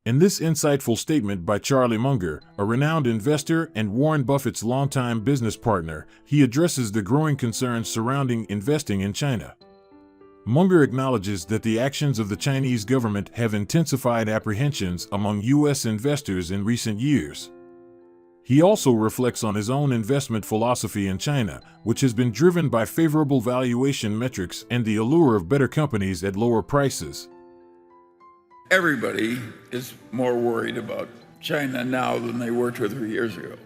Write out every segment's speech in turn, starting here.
In this insightful statement by Charlie Munger, a renowned investor and Warren Buffett's longtime business partner, he addresses the growing concerns surrounding investing in China. Munger acknowledges that the actions of the Chinese government have intensified apprehensions among U.S. investors in recent years. He also reflects on his own investment philosophy in China, which has been driven by favorable valuation metrics and the allure of better companies at lower prices. Everybody is more worried about China now than they were 2 or 3 years ago.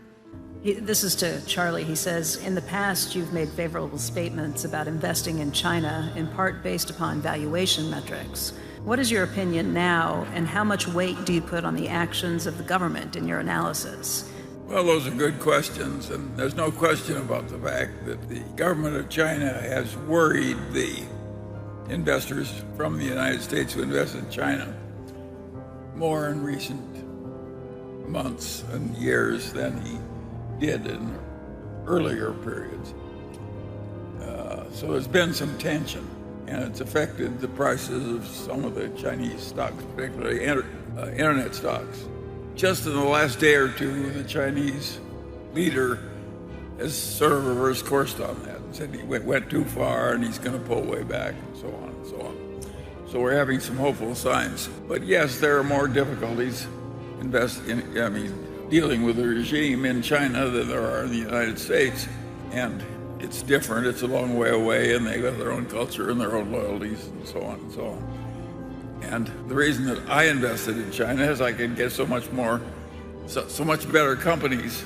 This is to Charlie. He says, in the past, you've made favorable statements about investing in China, in part based upon valuation metrics. What is your opinion now, and how much weight do you put on the actions of the government in your analysis? Well, those are good questions, and there's no question about the fact that the government of China has worried the investors from the United States who invest in China more in recent months and years than he did in earlier periods. So there's been some tension, and it's affected the prices of some of the Chinese stocks, particularly internet stocks. Just in the last day or two, the Chinese leader has sort of reversed course on that and said he went too far and he's going to pull way back and so on and so on. So we're having some hopeful signs. But yes, there are more difficulties dealing with the regime in China than there are in the United States. And it's different, it's a long way away, and they got their own culture and their own loyalties and so on and so on. And the reason that I invested in China is I could get so much better companies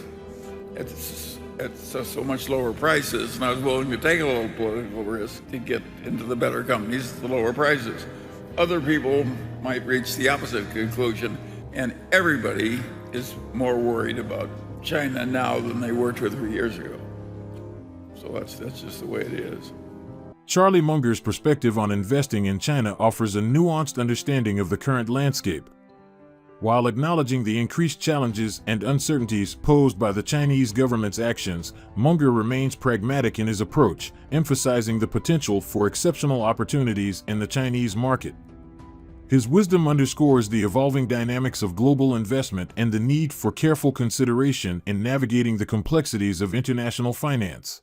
at so much lower prices, and I was willing to take a little political risk to get into the better companies at the lower prices. Other people might reach the opposite conclusion, and everybody is more worried about China now than they were 2 or 3 years ago. So that's just the way it is. Charlie Munger's perspective on investing in China offers a nuanced understanding of the current landscape. While acknowledging the increased challenges and uncertainties posed by the Chinese government's actions, Munger remains pragmatic in his approach, emphasizing the potential for exceptional opportunities in the Chinese market. His wisdom underscores the evolving dynamics of global investment and the need for careful consideration in navigating the complexities of international finance.